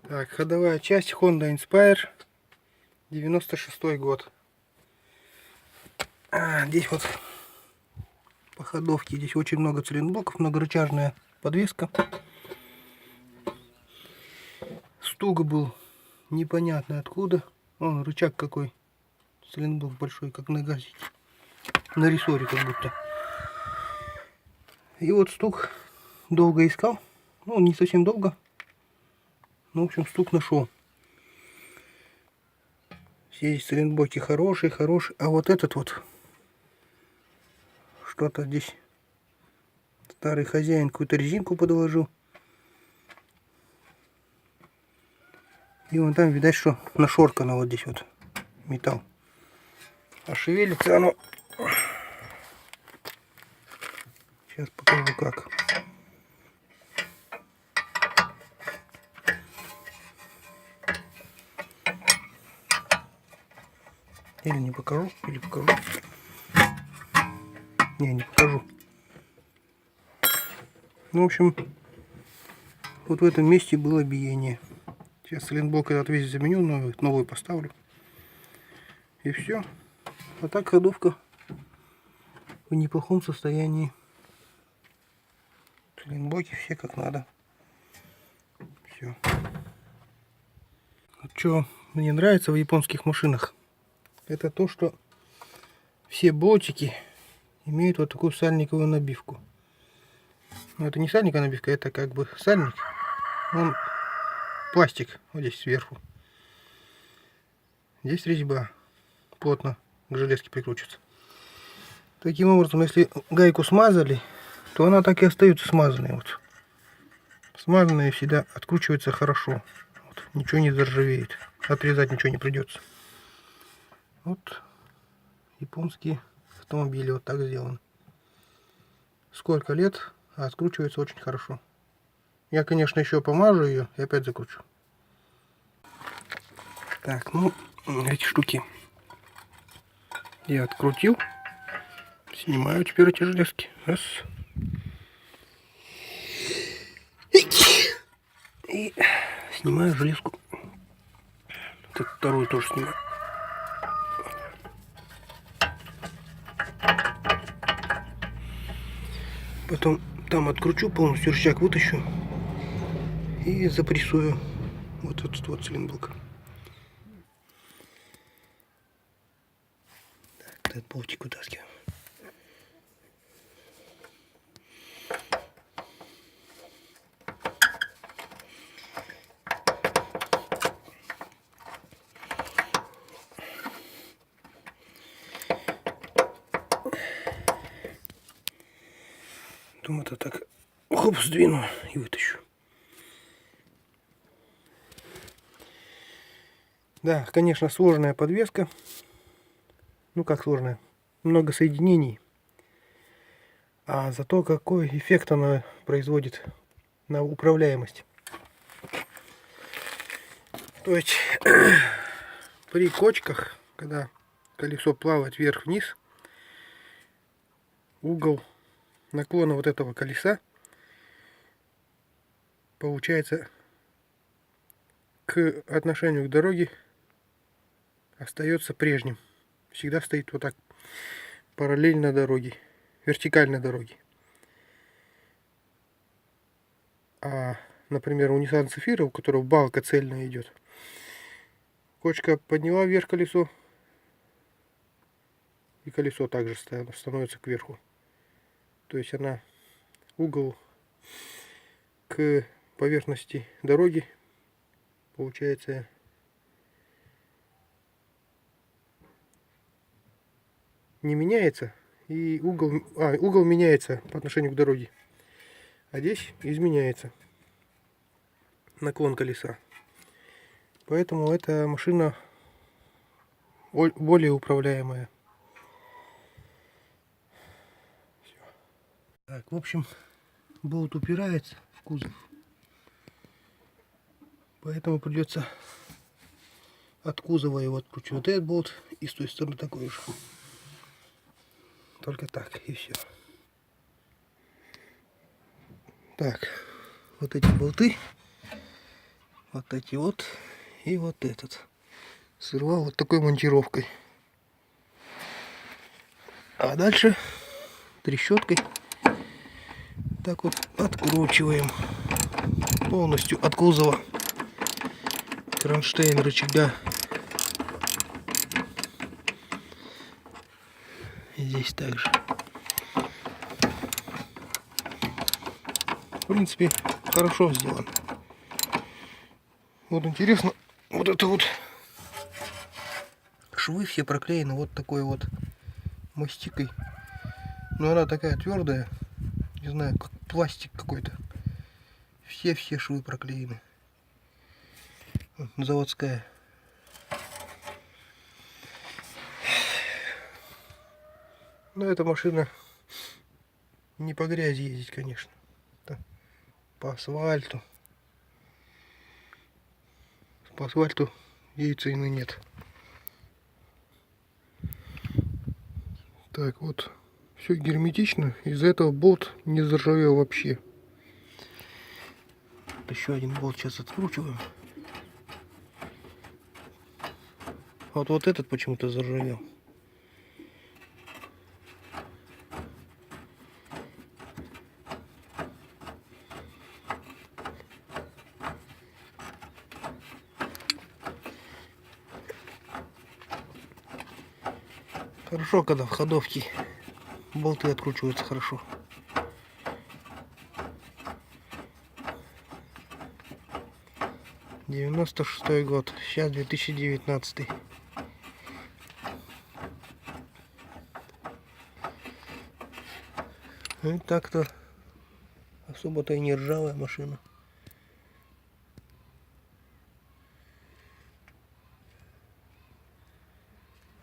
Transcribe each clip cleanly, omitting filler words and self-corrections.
Так, ходовая часть Honda Inspire, 96 год. Здесь вот по ходовке, здесь очень много цилиндрблоков, многорычажная подвеска. Стук был непонятно откуда. Вон рычаг какой. Цилиндрблок большой, как на газике. На рессоре как будто. И вот стук долго искал. Ну, не совсем долго. Ну, в общем, стук нашел. Все здесь цилиндрблоки хорошие. А вот этот вот, что-то здесь старый хозяин какую-то резинку подложил. И вон там, видать, что нашоркано вот здесь вот металл. А шевелится оно. Сейчас покажу как. Или не покажу, или покажу. Не покажу. Ну, в общем, вот в этом месте было биение. Сейчас цилиндрблок этот весь заменю, новый поставлю. И все. А так ходовка в неплохом состоянии. Цилиндрблоки все как надо. Все. Вот что мне нравится в японских машинах, это то, что все болтики имеют вот такую сальниковую набивку. Но это не сальниковая набивка, это как бы сальник. Он пластик вот здесь сверху. Здесь резьба плотно к железке прикручивается. Таким образом, если гайку смазали, то она так и остается смазанной. Вот. Смазанная всегда откручивается хорошо. Вот. Ничего не заржавеет. Отрезать ничего не придется. Вот японские автомобили вот так сделаны. Сколько лет, а откручивается очень хорошо. Я, конечно, еще помажу ее и опять закручу. Так, ну, эти штуки я открутил. Снимаю теперь эти железки. Раз. И снимаю железку. Вот вторую тоже снимаю. Потом там откручу, полностью рычаг вытащу и запрессую вот этот вот цилиндрблок. Так, этот болтик вытаскиваем. Потом это так хоп, сдвину и вытащу. Да, конечно, сложная подвеска. Ну как сложная? Много соединений. А зато какой эффект она производит на управляемость. То есть при кочках, когда колесо плавает вверх-вниз, угол наклона вот этого колеса получается к отношению к дороге остается прежним. Всегда стоит вот так параллельно дороге, вертикально дороге. А, например, у Nissan Zafira, у которого балка цельная идет, кочка подняла вверх колесо, и колесо также становится кверху. То есть она угол к поверхности дороги получается не меняется, и угол меняется по отношению к дороге, а здесь изменяется наклон колеса. Поэтому эта машина более управляемая. Всё. Так, в общем, болт упирается в кузов, поэтому придется от кузова его откручивать. Вот этот болт и с той стороны такой же. Только так, и все. Так, вот эти болты Вот эти вот. И вот этот. Сорвал вот такой монтировкой. А дальше трещоткой так вот откручиваем полностью от кузова кронштейн рычага. И здесь также. В принципе, хорошо сделано. Вот интересно, вот это вот швы все проклеены вот такой вот мастикой. Но она такая твердая, не знаю, как пластик какой-то. Все швы проклеены. Заводская. Но эта машина не по грязи ездить, конечно. По асфальту. По асфальту ей цены нет. Так, вот. Все герметично. Из-за этого болт не заржавел вообще. Еще один болт сейчас откручиваем. Вот этот почему-то заржавел. Хорошо, когда в ходовке болты откручиваются хорошо. '96 год, сейчас 2019. Ну и так-то особо-то и не ржавая машина.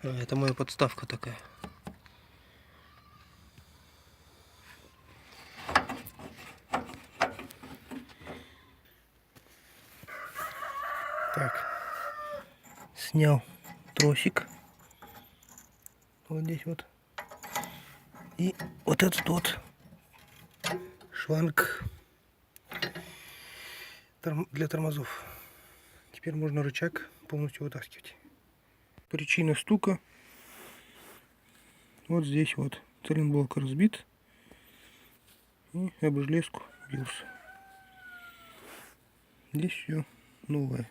Это моя подставка такая. Так, снял тросик. Вот здесь вот. И вот этот вот шланг для тормозов. Теперь можно рычаг полностью вытаскивать. Причина стука вот здесь вот. Цилиндрблок разбит и об железку бился. Здесь все новое.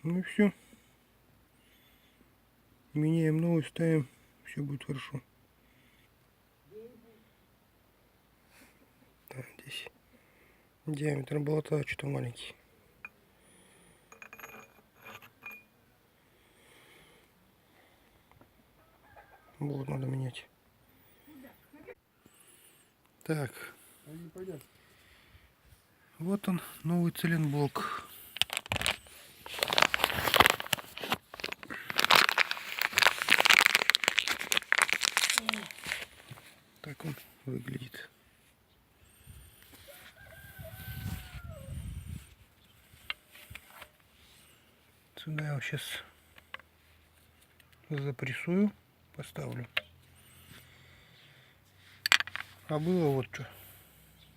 Ну и все. Меняем новую, ставим, все будет хорошо. Так, здесь диаметр болта что-то маленький. Болт надо менять. Так. Вот он, новый цилиндрблок. Так он выглядит. Сюда я его сейчас запрессую, поставлю. А было вот что.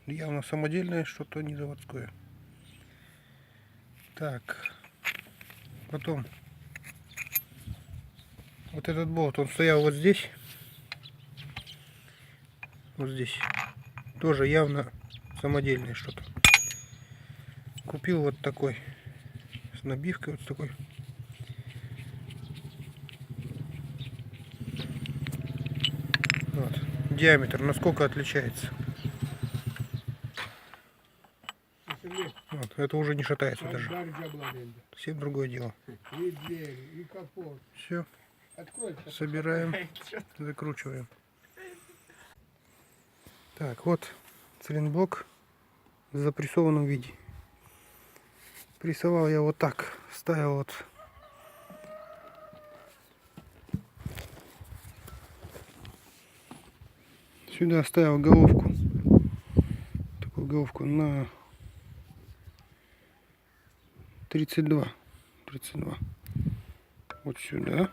Явно самодельное, что-то не заводское. Так. Потом. Вот этот болт, он стоял вот здесь. Вот здесь. Тоже явно самодельное что-то. Купил вот такой. С набивкой вот такой. Вот. Диаметр насколько отличается. Вот. Это уже не шатается даже. Совсем другое дело. Все. Собираем. Закручиваем. Так, вот цилиндрблок в запрессованном виде. Прессовал я вот так. Ставил вот сюда, ставил головку. Такую головку на 32. Вот сюда.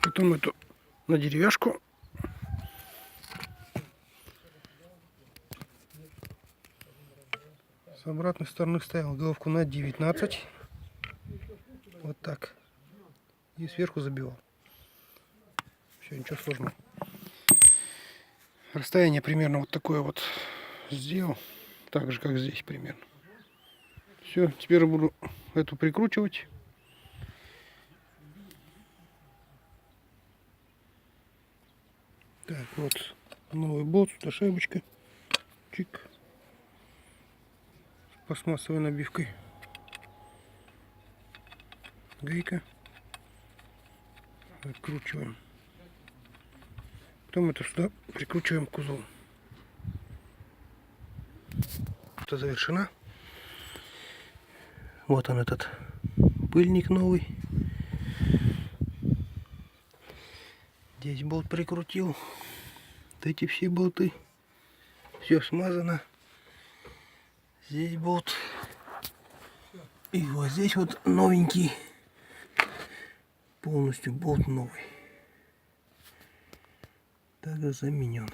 Потом эту на деревяшку С обратной стороны ставил головку на 19. Вот так. И сверху забивал. Все, ничего сложного. Расстояние примерно вот такое вот сделал. Так же, как здесь примерно. Все, теперь буду эту прикручивать. Так, вот новый болт, сюда шайбочка. Чик. С пластмассовой набивкой. Гайка. Откручиваем. Потом это сюда прикручиваем к кузову. Это завершена. Вот он, этот пыльник новый. Здесь болт прикрутил. Вот эти все болты. Все смазано. Здесь болт. И вот здесь вот новенький. Полностью болт новый. Также заменен.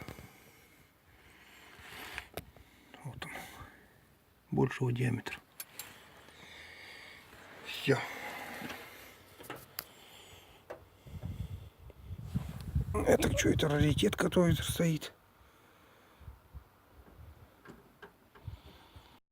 Вот он. Большего диаметра. Все. Это что, это раритет, который стоит.